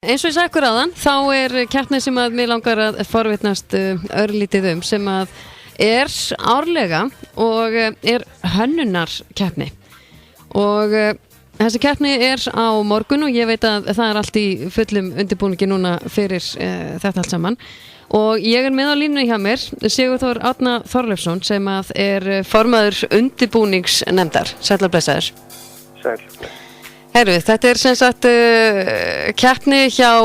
Eins og ég sagði ykkur áðan, þá keppni sem að mig langar að forvitnast örlítið sem að árlega og hönnunarkeppni og þessi keppni á morgun og ég veit að það allt í fullum undirbúningi núna fyrir þetta allt saman og ég með á línunni hjá mér Sigurþór Árna Þorleifsson sem að formaður undirbúningsnefndar. Sæll og blessaður. Sæll. Herru, þetta sem sagt keppni hjá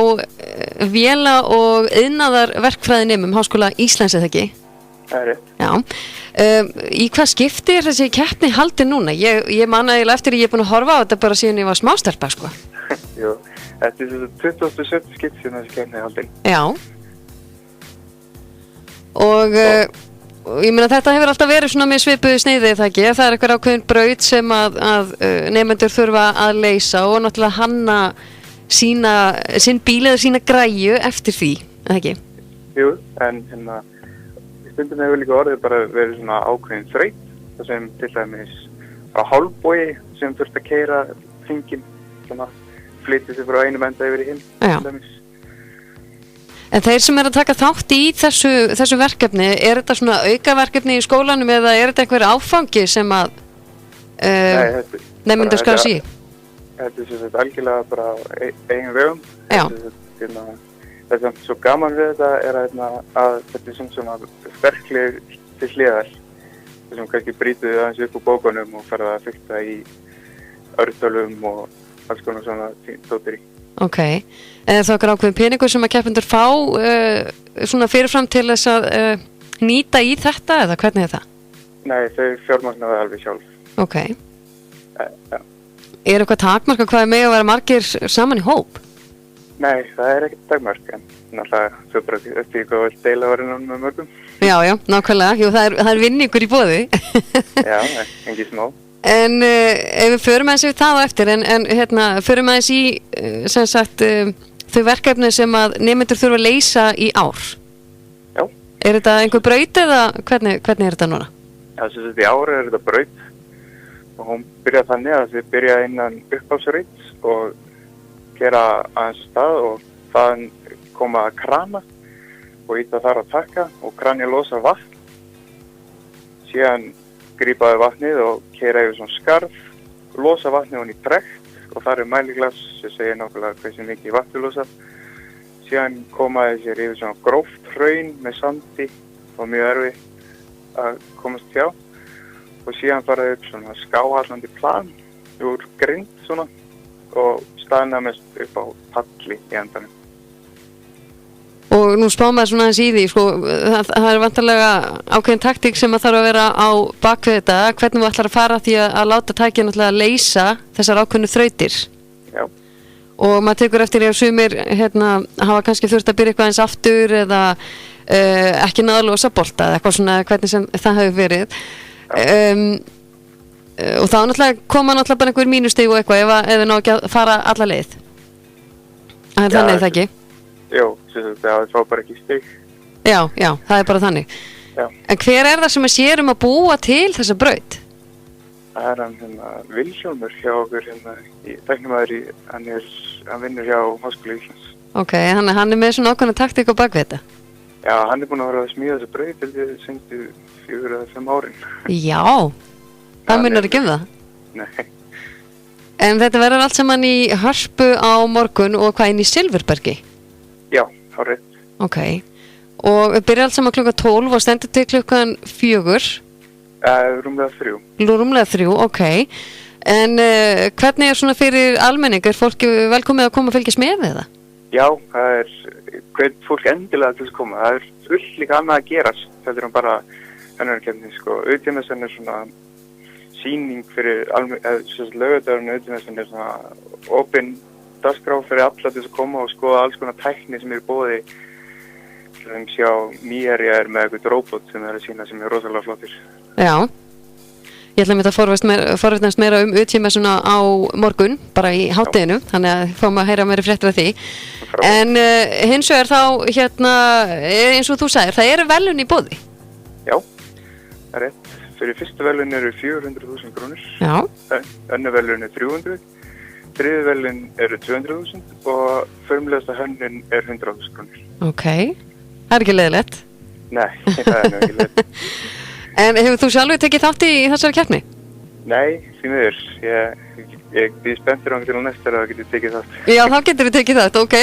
véla- og iðnaðarverkfræðinemum Háskóla Íslands, eða ekki? Það rétt. Já. Í hvað skipti þessi keppni haldin núna? Ég man eiginlega eftir ég búin að horfa á þetta bara síðan ég var smástelpa, sko. Jú, þetta þessi 27. skipti sem þessi keppni haldin. Já. Og ég meina þetta hefur alltaf verið svona með svipuðu sneiði, það ekki? Það eitthvað ákveðin braut sem að nemendur þurfa að leysa og náttúrulega hanna sinn bíl eða sína græju eftir því, eða ekki? Jú, en stundum hefur líka orðið bara verið svona ákveðin þraut, það sem til dæmis á hálfbogi sem þurft að keyra hringinn, svona flytja sig frá einum enda yfir í hinn, til dæmis. En þeir sem að taka þátt í þessu verkefni, þetta svona aukaverkefni í skólanum eða þetta einhver áfangi sem að nemendur skrá sig í? Þetta sem þetta algjörlega bara eigin vegum. Já. Þetta sem svo gaman við þetta að þetta er svona sterkleg til hliðar, sem kannski brýtuðu aðeins upp úr bókunum og farið að fykta í örtölum og alls konar svona dótir í. Ok, eða þá ákveðin peningur sem að keppendur fá svona fyrirfram til þess að nýta í þetta eða hvernig það? Nei, þau fjármagnaði alveg sjálf. Ok. Ja. Eitthvað takmark hvað með að vera margir saman í hóp? Nei, það ekkert takmark, en náttúrulega svo bara eftir hvað vill deila varinnan með mörgum. Já, nákvæmlega, jú, það vinningur í boði. Já, engin smá. En ef við förum aðeins yfir það á eftir, en förum aðeins í sem sagt þau verkefni sem að nemendur þurfa að leysa í ár. Já. Þetta einhver braut eða hvernig þetta núna? Já, sem sagt í ár þetta braut og hún byrjar þannig að þið byrja innan uppáhaldsreits og gera aðeins stað og þaðan koma að krana og íta þar að taka og krani losa vatn. Síðan grípaði vatnið og keyra yfir svona skarð, losa vatnið hún í trekt og þar mæliglas sem segir nákvæmlega hversu mikið vatn losa. Síðan komaði sér yfir svona gróft hraun með sandi og mjög erfitt að komast hjá og síðan faraði upp svona skáhallandi plan úr grind svona og staðnæmist upp á palli í endanum. Og nú spá maður svona aðeins í því, sko, það vantarlega ákveðin taktík sem að þarf að vera á bakvið þetta, hvernig við ætlar að fara því að láta tækið náttúrulega að leysa þessar ákveðnu þrautir. Já. Og maður tekur eftir ef sumir hafa kannski þurft að byrja eitthvað eins aftur eða ekki náða að losa bolta eða eitthvað svona hvernig sem það hefur verið. Og þá náttúrulega koma náttúrulega bara einhver mínustig og eitthvað ef ná ekki að fara alla leið. Það þannig það ekki? Jú, það fá bara ekki stig. Já, það bara þannig. Já. En hver það sem að sér að búa til þessa braut? Það hann Vilhjálmur hjá okkur í tæknimaður hann vinnur hjá Háskóla Íslands. Ok, hann með svona ákveðna taktík á bakvið þetta? Já, hann búinn að vera að smíða þessa braut til því senstu 4 eða 5 árin. Já, það munar ekki það? Nei. En þetta verður allt saman í Hörpu á morgun og hvað inn í Silfurbergi? Já, á rétt. Ok, og byrja allt saman klukkan 12 og stendur til klukkan 4? Rúmlega 3. Rúmlega 3, ok. En hvernig svona fyrir almenning? Fólk velkomið að koma að fylgjast með það? Já, það hvert fólk endilega til að koma. Það fullt líka annað að gerast. Það bara hönnunarkeppni, sko. Auðvitaðmessan svona sýning fyrir laugardagurinn auðvitaðmessan svona opin dagskrá fyrir alla til að koma og skoða alls konar tækni sem boði sem sjá Mýjarja með eitthvað robot sem að sína sem rosalega flottir. Já. Ég ætla að forvitnast meira UT-messuna á morgun, bara í hádeginu, þannig að fáum að heyra meira fréttir af því. En hins vegar þá, eins og þú sagðir, það verðlaun í boði? Já, það rétt. Fyrir fyrstu verðlaun 400.000 krónur. Já. Önnur verðlaun 300. þriðjuvellin eru 200.000 og förmlegasta hönnun er 100.000 krónur. Ok, það er ekki leiðilegt. Nei, það er nú ekki leiðilegt. En hefur þú sjálfur tekið þátt í þessari keppni? Nei, því miður. Ég býð spenntur á til næst þegar það getur tekið þátt. Já, þá getur þú tekið þátt, ok.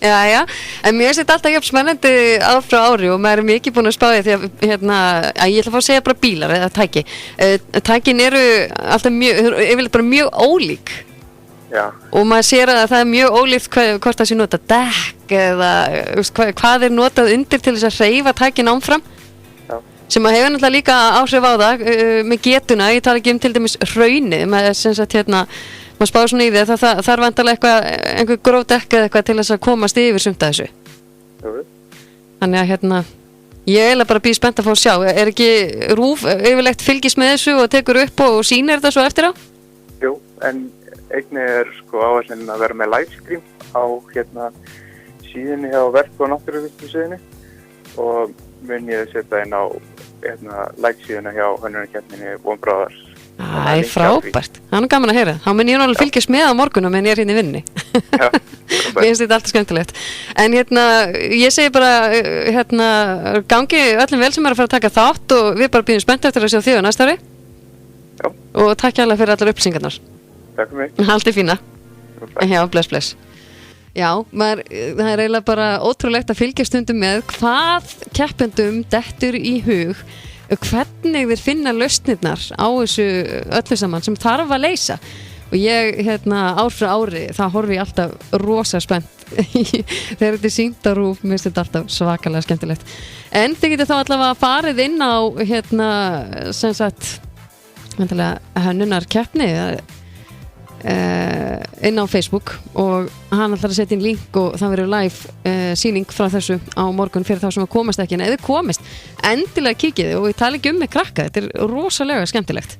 Já. En mér finnst þetta alltaf jafn spennandi ár frá ári og maður er mikið búin að spá því að ég ætla að fá að segja bara bílar eða tæki. Tækin eru alltaf yfirleitt bara mjög ólík. Já. Og maður sér að það er mjög ólíkt hvort það sé nota dekk eða hvað er notað undir til þess að hreyfa tækin áfram. Sem að hefur náttúrulega líka áhrif á það með getuna, ég tala ekki til dæmis hraunið, maður spáður svona í því að það þarf vantarlega einhver gróf dekk eða eitthvað til þess að komast yfir sumt að þessu. Þannig að ég er bara býð spennt að fá að sjá, er ekki RÚV yfirlegt fylgist með þessu og tekur upp og sýnir þetta svo eftir á? Jú, en einnig er áherslun að vera með livestream á síðunni hjá Verk- og náttúruvísindasviðinu og mun ég setja inn á læksíðuna hjá hönnunarkeppninni vonbráðar. Það er frábært, það er gaman að heyra. Þá mun ég alveg fylgjast með á morgunum en ég er hérna í vinninni. Já, mér finnst þetta alltaf skemmtilegt. En ég segi bara gangi öllum vel sem er að fara að taka þátt og við bara býðum spennt eftir að sjá þig á næsta ári. Já. Og takk hérlega fyrir allar upplýsingarnar. Takk fyrir mig. Haldið fína. Já, bless. Já, það er eiginlega bara ótrúlegt að fylgja stundum með hvað keppendum dettur í hug, hvernig þeir finna lausnirnar á þessu öllu saman sem þarf að leysa. Og ég, ár frá ári, það horfi ég alltaf rosa spennt þegar þetta er sýnt á RÚV, mér finnst þetta alltaf svakalega skemmtilegt. En þið getur þá allavega farið inn á, hönnunarkeppni, inn á Facebook og hann ætlar að setja inn link og það verður live sýning frá þessu á morgun fyrir þá sem að komast ekki en ef þið komist, endilega kíkið og ég tala ekki með krakka, þetta er rosalega skemmtilegt.